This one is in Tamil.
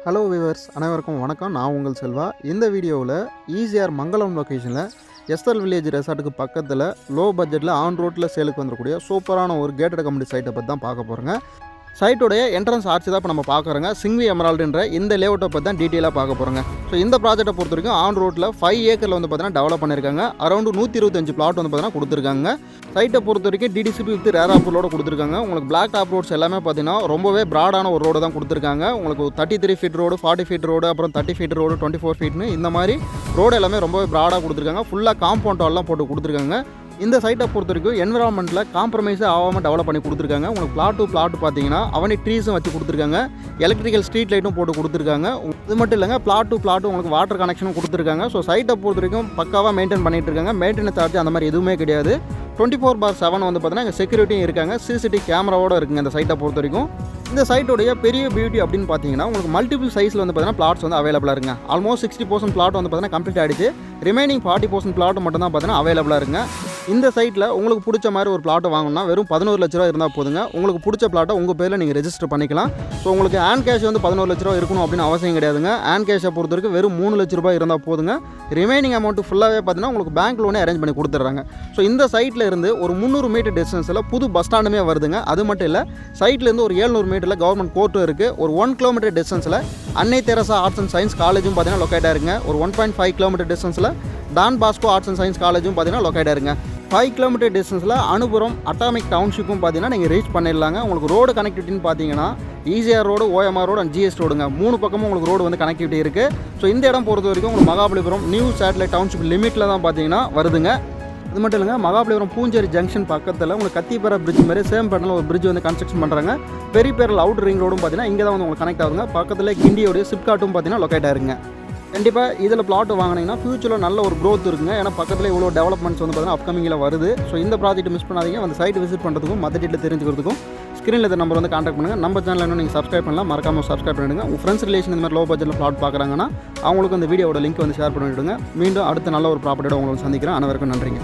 ஹலோ வியூவர்ஸ், அனைவருக்கும் வணக்கம். நான் உங்கள் செல்வா. இந்த வீடியோவில் ஈசிஆர் மங்கலம் லொக்கேஷனில் எஸ்எல் வில்லேஜ் ரெசார்ட்டுக்கு பக்கத்தில் லோ பட்ஜெட்டில் ஆன் ரோட்டில் சேலுக்கு வந்துடக்கூடிய சூப்பரான ஒரு கேட்டட் கம்யூனிட்டி சைட்டை பற்றி தான் பார்க்க போகிறேங்க. சைட்டோடைய என்ட்ரன்ஸ் ஆர்ச்சி தான் இப்போ நம்ம பார்க்குறோங்க. சிங்வி எமரால்டுன்ற இந்த லேஅவுட்டை பற்றி தான் டீட்டெயிலாக பார்க்க போகிறோங்க. ஸோ இந்த ப்ராஜெக்ட்டை பொறுத்த வரைக்கும் ஆன் ரோட்டில் 5 ஏக்கரில் வந்து பார்த்தீங்கன்னா டெவலப் பண்ணியிருக்காங்க. அரௌண்ட் 125 பிளாட் வந்து பார்த்தீங்கன்னா கொடுத்துருக்காங்க. சைட்டை பொறுத்த வரைக்கும் டிடிசிபி வித் ரேர் அப்ரூவோட கொடுத்துருக்காங்க. உங்களுக்கு பிளாக் டாப் ரோட்ஸ் எல்லாமே பார்த்தீங்கன்னா ரொம்பவே ப்ராடான ஒரு ரோடு தான் கொடுத்துருக்காங்க. உங்களுக்கு 33 ஃபீட் ரோடு, 40 ஃபீட் ரோடு, அப்புறம் 30 ஃபீட் ரோடு, 24 ஃபீட்னு இந்த மாதிரி ரோடு எல்லாமே ரொம்பவே ப்ராடாக கொடுத்துருக்காங்க. ஃபுல்லாக காம்பவுண்ட் வால்லாம் போட்டு கொடுத்துருக்காங்க. இந்த சைட்டை பொறுத்த வரைக்கும் என்விரான்மெண்ட்டில் காம்ப்ரமைஸே ஆகாமல் டெவலப் பண்ணி கொடுத்துருக்காங்க. உங்களுக்கு பிளாட் டு பிளாட் பார்த்தீங்கன்னா அவனி ட்ரீஸும் வச்சு கொடுத்துருக்காங்க. எலக்ட்ரிக்கல் ஸ்ட்ரீட் லைட்டும் போட்டு கொடுத்துருக்காங்க. இது மட்டும் இல்லைங்க, பிளாட் டு பிளாட் உங்களுக்கு வாட்டர் கனெக்ஷனும் கொடுத்துருக்காங்க. ஸோ சைட்டை பொறுத்த வரைக்கும் பக்காவாக மெயின்டைன் பண்ணிட்டு இருக்காங்க. மெயின்டெனன்ஸ் சார்ஜ் அந்த மாதிரி எதுவுமே கிடையாது. 24/7 வந்து பார்த்தீங்கன்னா இங்கே செக்யூரிட்டியும் இருக்காங்க. சிசிடிவி கேமராவோடு இருக்குங்க இந்த சைட்டை பொறுத்த வரைக்கும். இந்த சைட்டோடைய பெரிய பியூட்டி அப்படின்னு பார்த்தீங்கன்னா உங்களுக்கு மல்டிபிள் சைஸில் வந்து பார்த்தீங்கன்னா பிளாட்ஸ் வந்து அவைலபிளாக இருக்குங்க. ஆல்மோஸ்ட் 60% பிளாட் வந்து பார்த்தீங்கன்னா கம்ப்ளீட் ஆகிடுச்சு. ரிமைனிங் 40% பிளாட் மட்டும் தான் பார்த்தீங்கன்னா அவைலபிளாக இருக்குங்க. இந்த சைட்டில் உங்களுக்கு பிடிச்ச மாதிரி ஒரு பிளாட்டை வாங்கணும்னா வெறும் 11 லட்ச ரூபா இருந்தால் போதுங்க. உங்களுக்கு பிடிச்ச பிளாட்டை உங்கள் பேரில் நீங்கள் ரெஜிஸ்டர் பண்ணிக்கலாம். ஸோ உங்களுக்கு ஹேண்ட் கேஷ் வந்து 11 லட்ச ரூபா இருக்கணும் அப்படின்னு அவசியம் கிடையாதுங்க. ஹேண்ட் கேஷை பொறுத்த வரைக்கும் வெறும் 3 லட்ச ரூபாய் இருந்தால் போதுங்க. ரிமைனிங் அமௌண்ட் ஃபுல்லாகவே பார்த்தீங்கன்னா உங்களுக்கு பேங்க் லோனே அரேஞ்ச் பண்ணி கொடுத்துட்றாங்க. ஸோ இந்த சைட்டில் இருந்து ஒரு 300 மீட்டர் டிஸ்டன்ஸில் புது பஸ் ஸ்டாண்டுமே வருதுங்க. அது மட்டும் இல்லை, சைட்லேருந்து ஒரு 700 மீட்டரில் கவர்மெண்ட் கோர்ட்டும் இருக்குது. ஒரு 1 கிலோமீட்டர் டிஸ்டன்ஸில் அன்னை தெரசா ஆர்ட்ஸ் அண்ட் சயின்ஸ் காலேஜும் பார்த்தீங்கன்னா லொக்கேட்டாக இருக்குங்க. ஒரு 1.5 கிலோமீட்டர் டிஸ்டன்ஸில் Don Bosco arts and science காலேஜும் பார்த்தீங்கன்னா லொக்கேட்டாக இருக்குங்க. 5 கிலோமீட்டர் டிஸ்டன்ஸில் அனுபுரம் அட்டாமிக் டவுன்ஷிப்பும் பார்த்தீங்கன்னா நீங்கள் ரீச் பண்ணிடலாங்க. உங்களுக்கு ரோடு கனெக்டிவிட்டின்னு பார்த்தீங்கன்னா ECR road, OMR road and GS ரோடுங்க. 3 பக்கமும் உங்களுக்கு ரோடு வந்து கனெக்டிவிட்டி இருக்குது. ஸோ இந்த இடம் பொறுத்த வரைக்கும் உங்களுக்கு மகாபலிபுரம் நியூ சேட்டலைட் டவுன்ஷிப் லிமிட்டில் தான் பார்த்தீங்கன்னா வருதுங்க. இது மட்டும் இல்லைங்க, மகாபலிபுரம் பூஞ்சேரி ஜங்ஷன் பக்கத்தில் உங்களுக்கு கத்திப்பேரா பிரிட்ஜ் மாதிரி சேம் பேட்டர்னில் ஒரு பிரிட்ஜ் வந்து கன்ஸ்ட்ரக்ஷன் பண்ணுறாங்க. பெரிய பேரில் அவுட் ரிங் ரோடும் பார்த்தீங்கன்னா இங்கே தான் வந்து உங்களுக்கு கனெக்ட் ஆகுங்க. பக்கத்தில் கிண்டியோடைய சிப்காட்டும் பார்த்தீங்கன்னா லொக்கேட் ஆயிருங்க. கண்டிப்பாக இதில் பிளாட் வாங்கினீங்கன்னா ஃபியூச்சரில் நல்ல ஒரு க்ரோத் இருக்குங்க. ஏன்னா பக்கத்தில் இவ்வளோ டெவலப்மெண்ட்ஸ் வந்து பார்த்தீங்கன்னா அப்கமிங்கில் வருது. ஸோ இந்த ப்ராஜெக்ட் மிஸ் பண்ணாதீங்க. அந்த சைட் விசிட் பண்ணுறதுக்கும் மற்ற டீட்டெயில் தெரிஞ்சுக்கிறதுக்கும் ஸ்க்ரீனில் இந்த நம்பர் வந்து கான்டாக்ட் பண்ணுங்கள். நம்ம சேனல் இன்னும் நீங்கள் சப்ஸ்கிரைப் பண்ணலாம், மறக்காமல் சப்ஸ்கிரைப் பண்ணிவிடுங்க. உங்கள் ஃப்ரெண்ட்ஸ் ரிலேஷன் இந்த மாதிரி லோ பட்ஜெட்டில் பிளாட் பார்க்குறாங்கன்னா அவங்களுக்கு இந்த வீடியோட லிங்க் வந்து ஷேர் பண்ணிவிடுங்க. மீண்டும் அடுத்த நல்ல ஒரு ப்ராப்பர்ட்டியோட உங்களை சந்திக்கிறேன். அனைவருக்கும் நன்றிங்க.